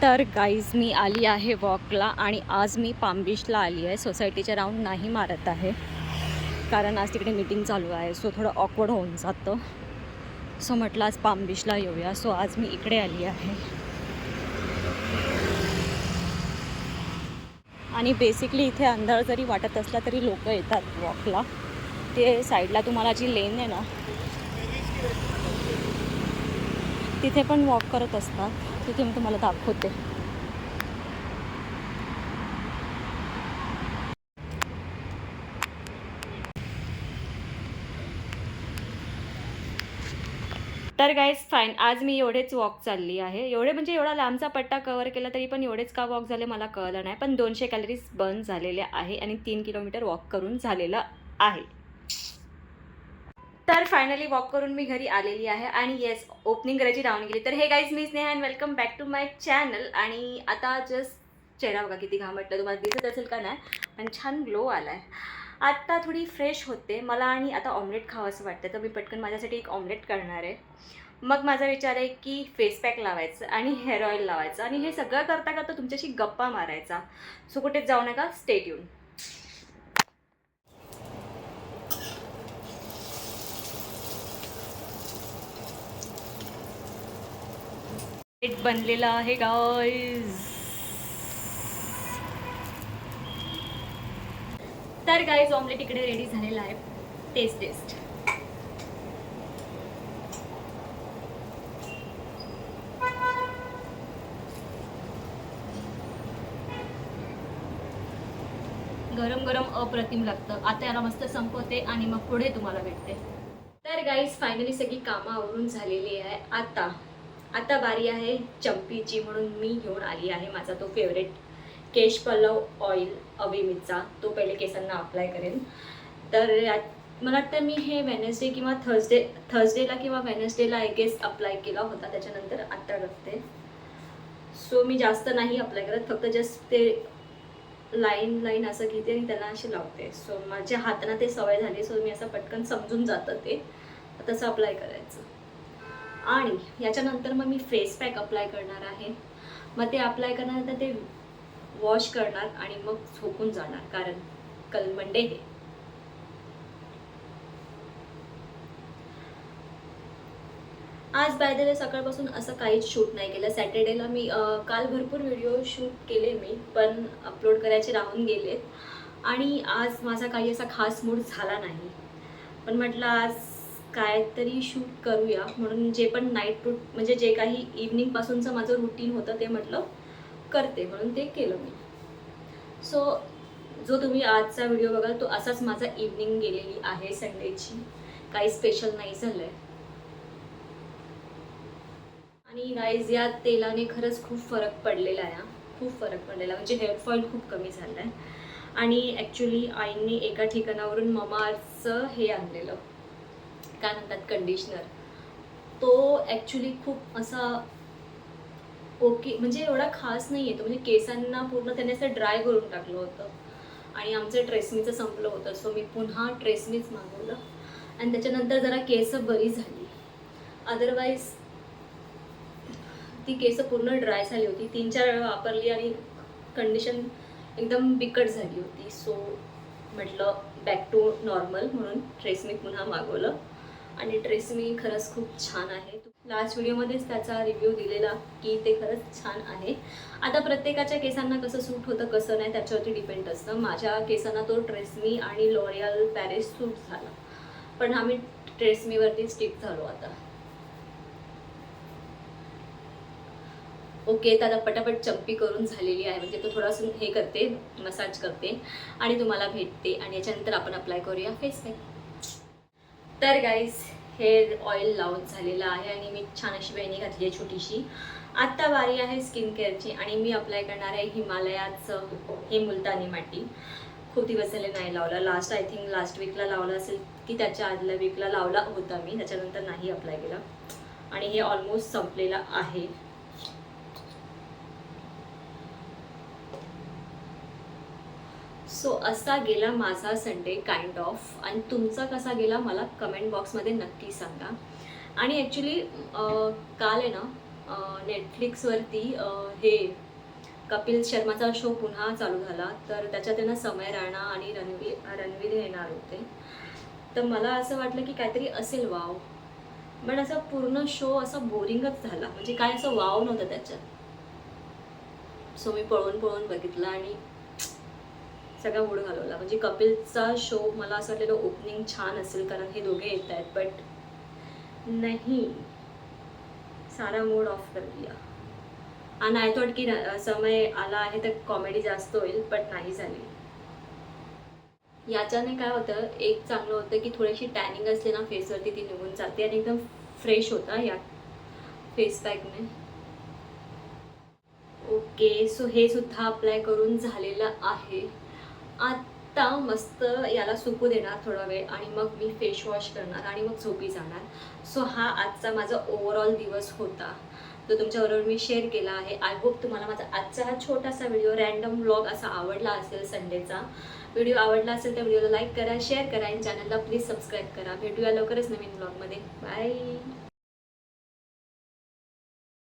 तर गाईज मी आली आहे वॉकला आणि आज मी पाम बीचला आली आहे. सोसायटीच्या राऊंड नाही मारत आहे कारण आज तिकडे मीटिंग चालू आहे, सो थोडं ऑकवर्ड होऊन जातं. सो म्हटलं आज पाम बीचला येऊया, सो आज मी इकडे आली आहे. आणि बेसिकली इथे अंधार जरी वाटत असला तरी लोक येतात वॉकला. ते साईडला तुम्हाला जी लेन आहे ना तिथे पण वॉक करत असतात. तिथे मी तुम्हाला दाखवते. तर गाईज फाईन, आज मी एवढेच वॉक चालली आहे. एवढे म्हणजे एवढा लांबचा पट्टा कव्हर केला तरी पण एवढेच का वॉक झाले मला कळलं नाही. पण 200 कॅलरीज बर्न झालेल्या आहे आणि 3 किलोमीटर वॉक करून झालेलं आहे. तर फायनली वॉक करून मी घरी आलेली आहे आणि येस, ओपनिंग करायची राहून गेली. तर हे गाईज, मी Sneha and welcome back to my channel. आणि आता जस्ट चेहरा बघा किती घामटलं, तुम्हाला दिसत असेल का नाही, पण छान ग्लो आला आहे. आत्ता थोडी फ्रेश होते मला आणि आता ऑमलेट खावं असं वाटतं, तर मी पटकन माझ्यासाठी एक ऑमलेट करणार आहे. मग माझा विचार आहे की फेस पॅक लावायचं आणि हेअर ऑइल लावायचं आणि हे सगळं करता करता तुमच्याशी गप्पा मारायचा. सो कुठेच जाऊ नका, स्टे ट्यून. बनलेला आहे गाईज. तर गाईज ऑमलेट इकडे रेडी झालेला आहे. टेस्ट गरम गरम अप्रतिम लागतं. आता याला मस्त संपवते आणि मग पुढे तुम्हाला भेटते. तर गाईज फायनली सगळी कामं आवरून झालेली आहे. आता बारी आहे चंपीची, म्हणून मी घेऊन आली आहे माझा तो फेवरेट केश पल्लव ऑइल अविमीचा. तो पहिले केसांना अप्लाय करेन. तर मला वाटतं मी हे वेनसडे किंवा थर्सडेला किंवा वेनसडेला आय गेस अप्लाय केला होता. त्याच्यानंतर आत्ता करते. सो मी जास्त नाही अप्लाय करत, फक्त जस्ट ते लाईन असं घेते आणि त्यांना अशी लावते. सो माझ्या हातांना ते सवय झाली, सो मी असं पटकन समजून जातं ते तसं अप्लाय करायचं. आणि याच्यानंतर मग मी फेस पॅक अप्लाय करणार आहे. मग ते अप्लाय करण्यानंतर ते वॉश करणार आणि मग झोपून जाणार, कारण कल मंडे आहे. आज बाय द वे सकाळपासून असं काहीच शूट नाही केलं. सॅटर्डेला मी काल भरपूर व्हिडिओ शूट केले मी, पण अपलोड करायचे राहून गेलेत. आणि आज माझा काही असा खास मूड झाला नाही, पण म्हटलं आज काहीतरी शूट करूया म्हणून जे पण नाईट म्हणजे जे काही इव्हनिंगपासूनचं माझं रुटीन होतं ते म्हटलं करते, म्हणून ते केलं मी. सो जो तुम्ही आजचा व्हिडिओ बघाल तो असाच माझा इव्हनिंग गेलेली आहे संडेची. काही स्पेशल नाही झालं आहे. आणि गाईज या तेलाने खरंच खूप फरक पडलेला आहे. खूप फरक पडलेला, म्हणजे हेअरफॉल खूप कमी झालं आहे. आणि ॲक्च्युली आईने एका ठिकाणावरून ममाअर्थचं हे आणलेलं, काय म्हणतात, कंडिशनर. तो ॲक्च्युली खूप असा ओके, म्हणजे एवढा खास नाही आहे तो, म्हणजे केसांना पूर्ण त्याने असं ड्राय करून टाकलं होतं. आणि आमचं ट्रेसमीचं संपलं होतं, सो मी पुन्हा ट्रेसमीच मागवलं आणि त्याच्यानंतर जरा केस बरी झाली. अदरवाईज ती केस पूर्ण ड्राय झाली होती. 3-4 वेळा वापरली आणि कंडिशन एकदम बिकट झाली होती. सो म्हटलं बॅक टू नॉर्मल, म्हणून ट्रेसमी पुन्हा मागवलं. आणि ट्रेसमी खरंच खूप छान आहे. लास्ट व्हिडिओमध्येच त्याचा रिव्ह्यू दिलेला की ते खरंच छान आहे. आता प्रत्येकाच्या केसांना कसं सूट होतं कसं नाही त्याच्यावरती डिपेंड असतं. माझ्या केसांना तो ट्रेसमी आणि लॉरियल पॅरिस सूट झाला, पण आम्ही ट्रेसमीवरती स्टिक झालो आता. ओके, तर आता पटापट चंपी करून झालेली आहे, म्हणजे तो थोडासा हे करते, मसाज करते आणि तुम्हाला भेटते. आणि याच्यानंतर आपण अप्लाय करूया फेस पॅक. तर गाईज हेअर ऑइल लावून झालेलं आहे आणि मी छान अशी वेणी घातली आहे छोटीशी. आत्ता बारी आहे स्किन केअरची आणि मी अप्लाय करणार आहे हिमालयाचं हे मुलतानी माती. खूप दिवस झाले नाही लावला. आय थिंक लास्ट वीकला लावला असेल की त्याच्या आदल्या वीकला लावला होता मी, त्याच्यानंतर नाही अप्लाय केला. आणि हे ऑलमोस्ट संपलेलं आहे. सो असा गेला माझा संडे काइंड ऑफ. आणि तुमचा कसा गेला मला कमेंट बॉक्समध्ये नक्की सांगा. आणि ॲक्च्युली काल आहे ना नेटफ्लिक्सवरती हे कपिल शर्माचा शो पुन्हा चालू झाला, तर त्याच्यात त्यांना समय राणा आणि रणवीर येणार होते. तर मला असं वाटलं की काहीतरी असेल वाव, पण असा पूर्ण शो असा बोरिंगच झाला, म्हणजे काय असं वाव नव्हतं त्याच्यात. सो मी पळून पळून बघितला आणि सगळा मूड घालवला. म्हणजे कपिलचा शो मला असं वाटलेलं ओपनिंग छान असेल कारण हे दोघे येत आहेत, बट नाही, सारा मूड ऑफ कर दिया. आणि आय थॉट की समय आला आहे तर कॉमेडी जास्त होईल, बट नाही झाली. याच्याने काय होतं, एक चांगलं होतं की थोडीशी टॅनिंग असते ना फेसवरती ती निघून जाते आणि एकदम फ्रेश होता या फेस पॅकने. ओके, सो हे सुद्धा अप्लाय करून झालेलं आहे. आता मस्त याला सुकू देणार थोडा वेळ आणि मग मी फेस वॉश करणार आणि मग झोपी जाणार. सो हा आजचा माझा ओव्हरऑल दिवस होता, तो तुमच्याबरोबर मी शेअर केला आहे. आय होप तुम्हाला माझा आजचा हा छोटासा व्हिडिओ रॅन्डम व्लॉग असा आवडला असेल. संडेचा व्हिडिओ आवडला असेल तर व्हिडिओला लाईक करा, शेअर करा आणि चॅनलला प्लीज सबस्क्राईब करा. भेटूया लवकरच नवीन व्लॉगमध्ये. बाय.